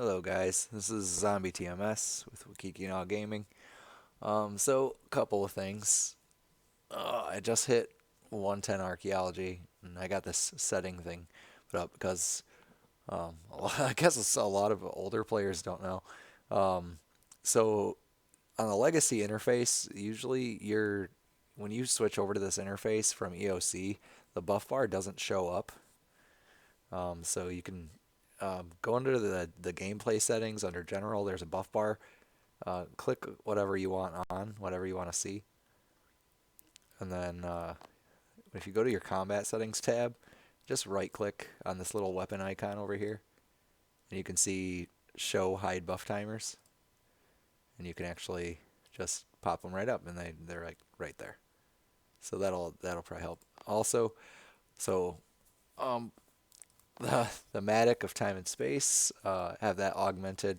Hello guys, this is Zombie TMS with Wakikinaw Gaming. So a couple of things. I just hit 110 Archeology, and I got this setting thing put up because I guess a lot of older players don't know. Um, so on the Legacy interface, usually when you switch over to this interface from EOC, the buff bar doesn't show up. So you can go under the gameplay settings under General. There's a buff bar. Click whatever you want on, whatever you want to see, and then if you go to your combat settings tab, just right click on this little weapon icon over here, and you can see show hide buff timers, and you can actually just pop them right up, and they're like right there. So that'll probably help. Also, so um, the Matic of Time and Space, have that augmented.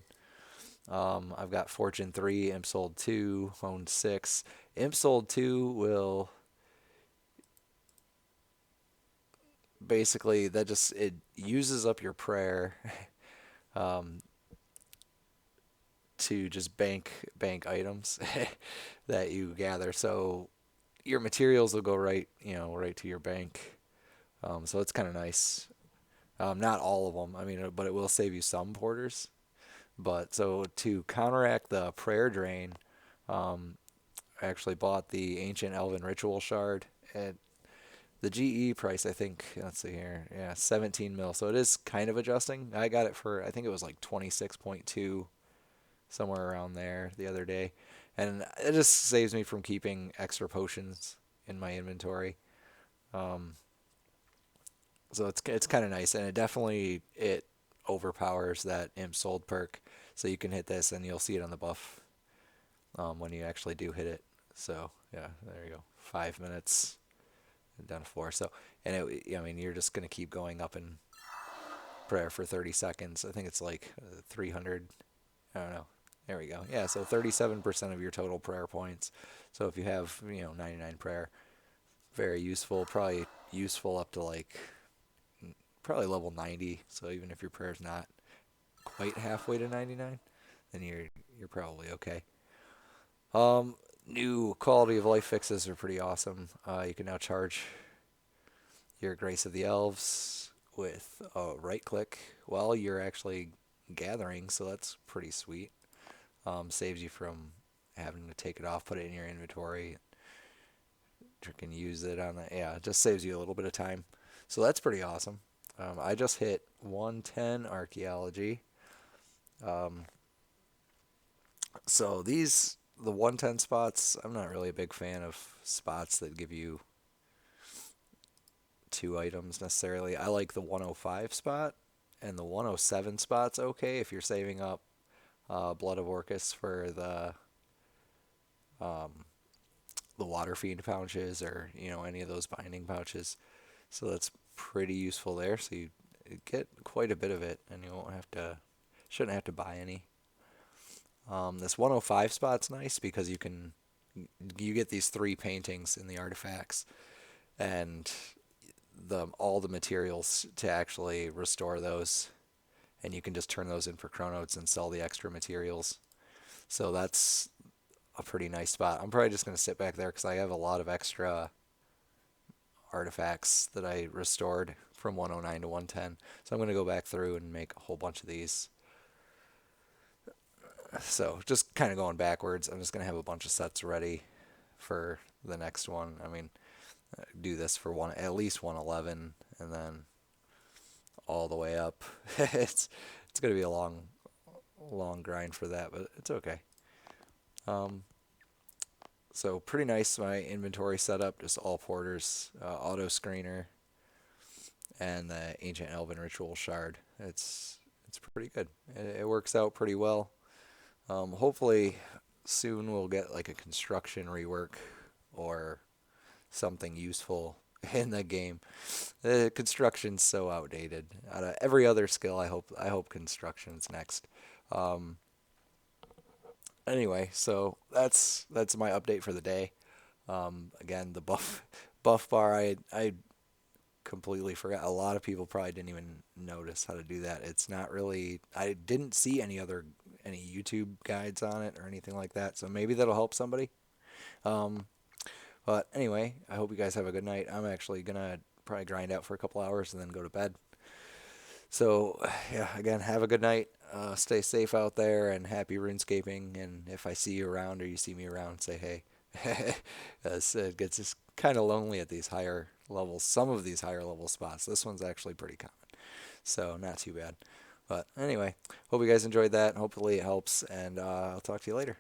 I've got Fortune 3, Imp Sold 2, Hone 6. Imp Sold 2 will basically, it uses up your prayer um, to just bank items that you gather. So your materials will go right to your bank. So it's kind of nice. Not all of them, I mean, but it will save you some porters. But so to counteract the prayer drain, um, I actually bought the Ancient Elven Ritual Shard at the GE price. I think, let's see here, yeah, 17 mil. So it is kind of adjusting. I got it for, I think it was like 26.2, somewhere around there the other day, and it just saves me from keeping extra potions in my inventory. Um, so it's kind of nice, and it overpowers that Imp Sold perk. So you can hit this, and you'll see it on the buff when you actually do hit it. So yeah, there you go. 5 minutes down to four. So I mean, you're just gonna keep going up in prayer for 30 seconds. I think it's like 300. I don't know. There we go. Yeah, so 37% of your total prayer points. So if you have 99 prayer, very useful. Probably useful up to like probably level 90. So even if your prayer is not quite halfway to 99, then you're probably okay. New quality of life fixes are pretty awesome. You can now charge your Grace of the Elves with a right click while you're actually gathering, so that's pretty sweet. Saves you from having to take it off, put it in your inventory, you can use it on the, yeah, it just saves you a little bit of time. So that's pretty awesome. I just hit 110 archaeology. Um, so the 110 spots, I'm not really a big fan of spots that give you two items necessarily. I like the 105 spot, and the 107 spot's okay if you're saving up Blood of Orcus for um, the water fiend pouches, or any of those binding pouches. So that's pretty useful there. So you get quite a bit of it, and you won't have to shouldn't have to buy any. This 105 spot's nice because you get these three paintings in the artifacts, and all the materials to actually restore those, and you can just turn those in for chronotes and sell the extra materials. So that's a pretty nice spot. I'm probably just going to sit back there because I have a lot of extra artifacts that I restored from 109 to 110. So I'm going to go back through and make a whole bunch of these. So just kind of going backwards, I'm just going to have a bunch of sets ready for the next one. I mean, do this for at least 111, and then all the way up. It's going to be a long grind for that, but it's okay. Um, so pretty nice. My inventory setup, just all porters, auto screener, and the Ancient Elven Ritual Shard. It's pretty good. It works out pretty well. Hopefully soon we'll get like a construction rework or something useful in the game. The construction's so outdated. Out of every other skill, I hope construction's next. Um, anyway, so that's my update for the day. Again, the buff bar, I completely forgot. A lot of people probably didn't even notice how to do that. It's not really. I didn't see any YouTube guides on it or anything like that. So maybe that'll help somebody. Um, but anyway, I hope you guys have a good night. I'm actually gonna probably grind out for a couple hours and then go to bed. So yeah, again, have a good night. Stay safe out there and happy RuneScaping. And if I see you around or you see me around, say hey. It gets just kind of lonely at these higher levels. Some of these higher level spots. This one's actually pretty common, so not too bad. But anyway, hope you guys enjoyed that. Hopefully it helps, and I'll talk to you later.